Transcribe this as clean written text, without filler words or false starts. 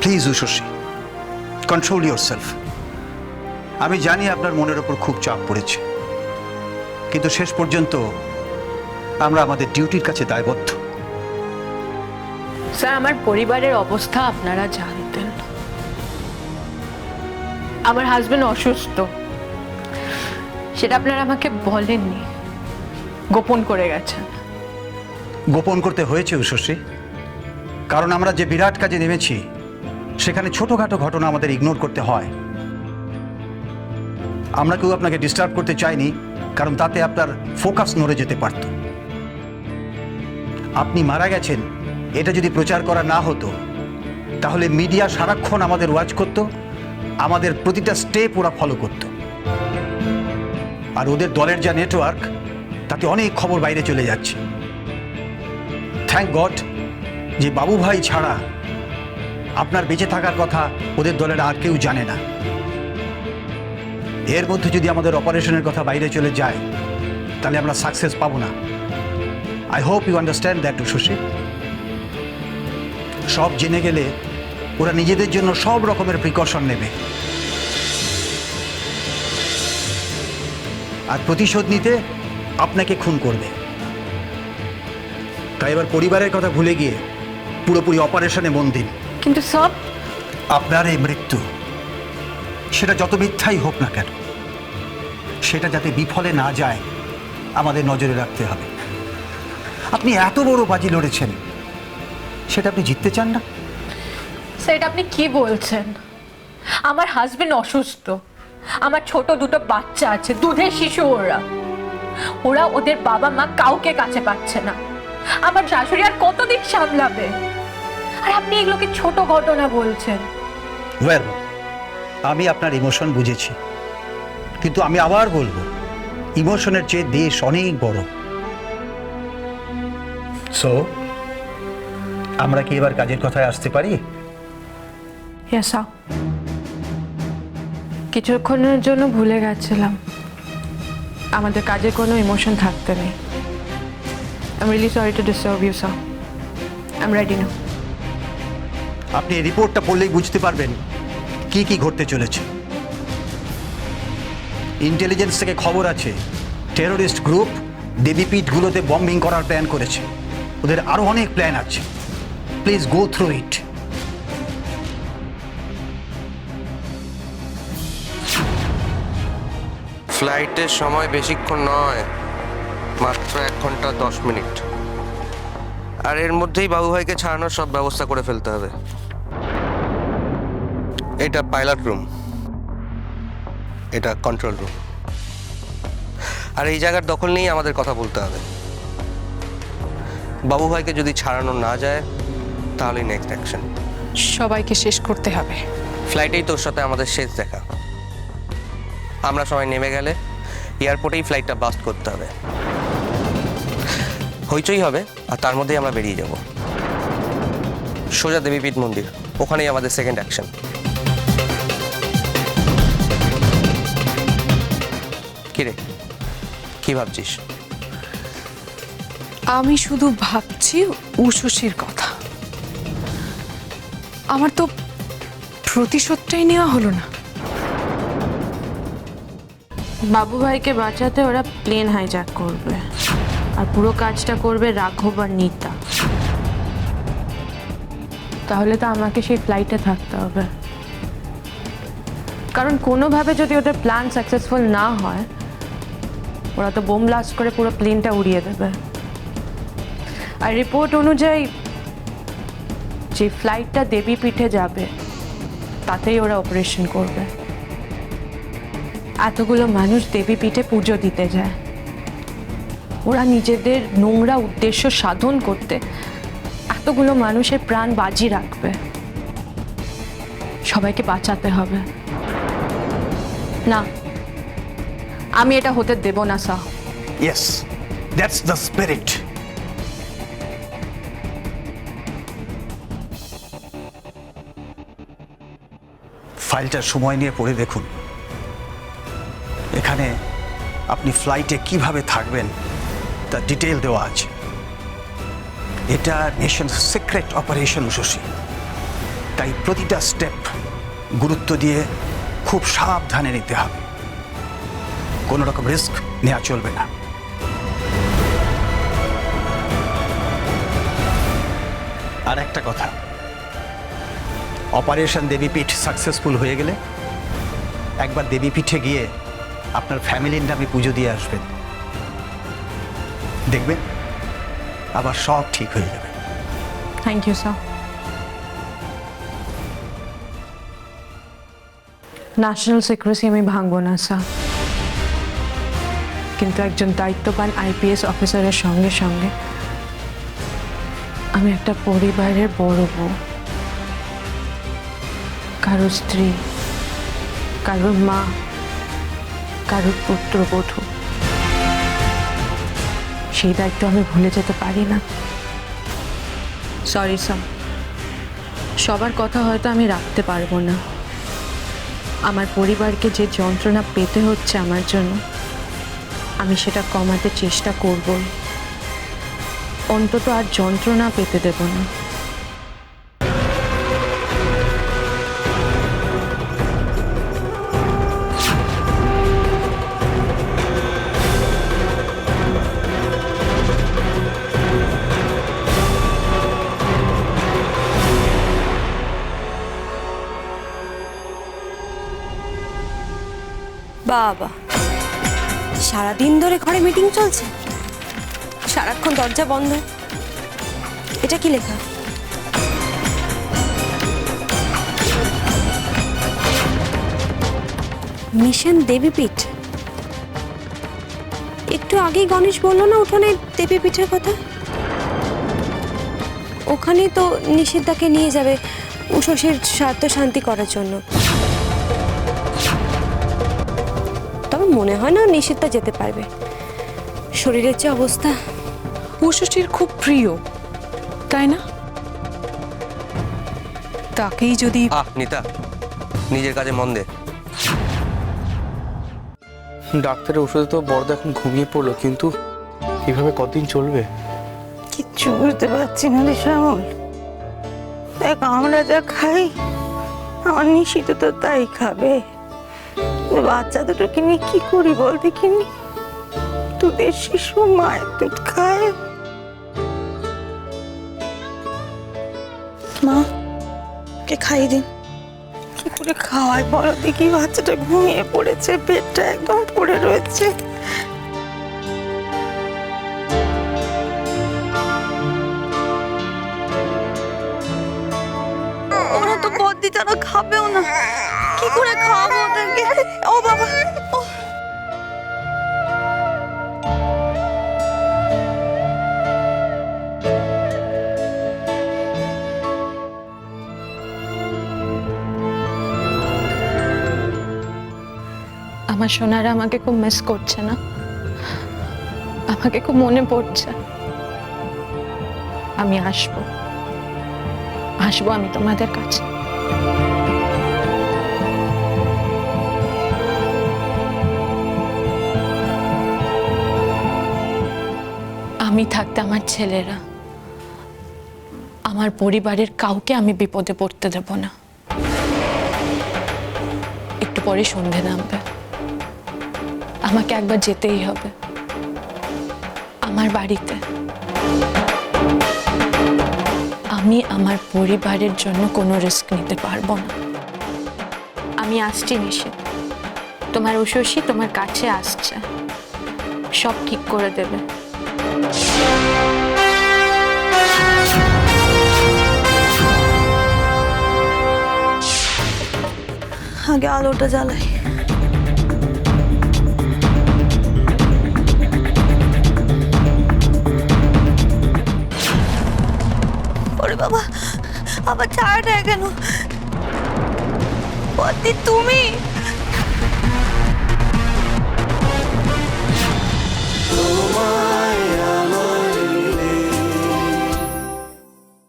Please Ushasi, control yourself. আমি জানি আপনার মনের ওপর খুব চাপ পড়েছে, কিন্তু শেষ পর্যন্ত আমরা আমাদের ডিউটির কাছে দায়বদ্ধ। স্যার, আমার পরিবারের অবস্থা আপনারা জানতেন। আমার হাজবেন্ড অসুস্থ, সেটা আপনারা আমাকে বলেননি, গোপন করে গেছেন। গোপন করতে হয়েছে উষসী, কারণ আমরা যে বিরাট কাজে নেমেছি সেখানে ছোটখাটো ঘটনা আমাদের ইগনোর করতে হয়। আমরা কেউ আপনাকে ডিস্টার্ব করতে চাইনি, কারণ তাতে আপনার ফোকাস নড়ে যেতে পারত। আপনি মারা গেছেন এটা যদি প্রচার করা না হতো, তাহলে মিডিয়া সারাক্ষণ আমাদের ওয়াচ করত, আমাদের প্রতিটা স্টেপ ওরা ফলো করত। আর ওদের দলের যা নেটওয়ার্ক, তাতে অনেক খবর বাইরে চলে যাচ্ছে। থ্যাংক গড যে বাবু ভাই ছাড়া আপনার বেঁচে থাকার কথা ওদের দলের আর কেউ জানে না। এর মধ্যে যদি আমাদের অপারেশনের কথা বাইরে চলে যায়, তাহলে আমরা সাকসেস পাবো না। I hope you understand that Ushasi. সব জেনে গেলে ওরা নিজেদের জন্য সব রকমের প্রিকশন নেবে, আর প্রতিশোধ নিতে আপনাকে খুন করবে। তাই এবার পরিবারের কথা ভুলে গিয়ে পুরোপুরি অপারেশনে মন দিন। কিন্তু সব আপনার এই মৃত্যু, সেটা যত মিথ্যাই হোক না কেন, সেটা যাতে বিফলে না যায় আমাদের নজরে রাখতে হবে। আপনি এত বড় বাজি লড়েছেন, সেটা আপনি জিততে চান না? সেটা আপনি কি বলছেন? আমার হাজবেন্ড অসুস্থ, আমার ছোট দুটো বাচ্চা আছে, দুধের শিশু। ওরা ওদের বাবা মা কাউকে কাছে পাচ্ছে না। আমার শাশুড়ি আর কতদিন সামলাবে? আর আপনি এগুলোকে ছোট ঘটনা বলছেন। ওয়েল, আমি আপনার ইমোশন বুঝেছি, কিন্তু আমি আবার বলবো, ইমোশনের চেয়ে দেশ অনেক বড়। সো আমরা কি এবার কাজের কথায় আসতে পারি? কিছুক্ষণের জন্য ভুলে গেছিলাম আমাদের কাজে কোনো ইমোশন থাকতে নেই। I'm really sorry to disturb you, sir. I'm ready now. আপনি এই রিপোর্টটা পড়লেই বুঝতে পারবেন কি কি ঘটতে চলেছে। ইন্টেলিজেন্স থেকে খবর আছে টেরোরিস্ট গ্রুপ দেবীপীঠগুলোতে বম্বিং করার প্ল্যান করেছে। ওদের আরো অনেক প্ল্যান আছে। Please go through it. ফ্লাইটের সময় বেশিক্ষণ নয়, মাত্র 1 ঘন্টা 10 মিনিট। আর এর মধ্যেই বাবু ভাইকে ছাড়ানোর সব ব্যবস্থা করে ফেলতে হবে। এটা পাইলট রুম, এটা কন্ট্রোল রুম। আর এই জায়গার দখল নিয়েই আমাদের কথা বলতে হবে। বাবু ভাইকে যদি ছাড়ানো না যায়, তাহলেই নেক্সট অ্যাকশন। সবাইকে শেষ করতে হবে। ফ্লাইটেই তোর সাথে আমাদের শেষ দেখা। আমরা সবাই নেমে গেলে এয়ারপোর্টেই ফ্লাইটটা বাস্ট করতে হবে। হইচই হবে, আর তার মধ্যেই আমরা বেরিয়ে যাব সোজা দেবীপীঠ মন্দির। ওখানেই আমাদের সেকেন্ড অ্যাকশন। কিরে, কি ভাবছিস? আমি শুধু ভাবছি উষসীর কথা। আমার তো প্রতিশোধটাই নেওয়া হলো না। বাবু ভাইকে বাঁচাতে ওরা প্লেন হাইজ্যাক করবে, আর পুরো কাজটা করবে রাঘব আর নিতা। তাহলে তো আমাকে সেই ফ্লাইটে থাকতে হবে, কারণ কোনোভাবে যদি ওদের প্ল্যান সাকসেসফুল না হয়, ওরা তো বোম ব্লাস্ট করে পুরো প্লেনটা উড়িয়ে দেবে। আর রিপোর্ট অনুযায়ী যে ফ্লাইটটা দেবীপীঠে যাবে, তাতেই ওরা অপারেশন করবে। এতগুলো মানুষ দেবীপীঠে পুজো দিতে যায়, ওরা নিজেদের নোংরা উদ্দেশ্য সাধন করতে এতগুলো মানুষের প্রাণ বাজি রাখবে। সবাইকে বাঁচাতে হবে। না, আমি এটা হতে দেব না sir. Yes, that's the spirit. ফাইলটা সময় নিয়ে পড়ে দেখুন। এখানে আপনি ফ্লাইটে কিভাবে থাকবেন তার ডিটেল দেওয়া আছে। এটা নেশন সিক্রেট অপারেশন উষসী। তাই প্রতিটা স্টেপ গুরুত্ব দিয়ে খুব সাবধানে নিতে হবে। কোনো রকম রিস্ক নেওয়া চলবে না। আর একটা কথা, অপারেশন দেবীপীঠ সাকসেসফুল হয়ে গেলে একবার দেবীপীঠে গিয়ে আপনার ফ্যামিলির নামে পুজো দিয়ে আসবেন, দেখবেন আবার সব ঠিক হয়ে যাবে। Thank you sir. National secrecy আমি ভাঙবো না স্যার, কিন্তু একজন দায়িত্ববান আইপিএস অফিসারের সঙ্গে সঙ্গে আমি একটা পরিবারের বড় বউ, কারোর স্ত্রী, কারোর মা, কারোর পুত্রবধূ। সেই দায়িত্ব আমি ভুলে যেতে পারি না। সরি স্যার, সবার কথা হয়তো আমি রাখতে পারবো না। আমার পরিবারকে যে যন্ত্রণা পেতে হচ্ছে আমার জন্য, আমি সেটা কমাতে চেষ্টা করব, অন্তত আর যন্ত্রণা পেতে দেব না। বাবা, সারাদিন ধরে ঘরে মিটিং চলছে, সারাক্ষণ দরজা বন্ধ। এটা কি লেখা? মিশন দেবীপীঠ। একটু আগেই গণেশ বললো না উঠোনে দেবীপীঠের কথা? ওখানে তো নিষিদ্ধাকে নিয়ে যাবে উষসীর স্বার্থ শান্তি করার জন্য। তবে মনে হয় না নিষিদ্ধা যেতে পারবে, শরীরের যে অবস্থা। উষসীর খুব প্রিয়, তাই না? তাকেই যদি নিতা, নিজের কাজে মন দে। ডাক্তারের ওষুধে তো বড়দা এখন ঘুমিয়ে পড়লো, কিন্তু এভাবে কতদিন চলবে? কিচ্ছু বুঝতে পারছি না রে শ্যামল। দেখ, আমরা যা খাই আমার নিশিত তো তাই খাবে। বাচ্চা দুটোকে নিয়ে কি করি বল দেখিনি? দুধের শিশু মায়ের দুধ খায়। মা, কে খাইয়ে দিন। কি করে খাওয়াই বলো দেখি? বাচ্চাটা ঘুমিয়ে পড়েছে, পেটটা একদম পড়ে রয়েছে। ওরা তো বদ্দি ছাড়া খাবেও না, কি করে খাওয়াবো ওদেরকে? ও বাবা, ও আমার সোনারা আমাকে খুব মিস করছে না? আমাকে খুব মনে পড়ছে। আমি আসবো, আসবো আমি তোমাদের কাছে। আমি থাকতে আমার ছেলেরা, আমার পরিবারের কাউকে আমি বিপদে পড়তে দেব না। একটু পরে সন্ধে নামবে, আমাকে একবার যেতেই হবে আমার বাড়িতে। আমি আমার পরিবারের জন্য কোনো রিস্ক নিতে পারবো না। আমি আসছি নিশি, তোমার উষসী তোমার কাছে আসছে, সব ঠিক করে দেবে। আগে আলোটা জ্বালাই। ওরে বাবা, আবার ছায়াটা কেন? বদ্দি তুমি? তোমার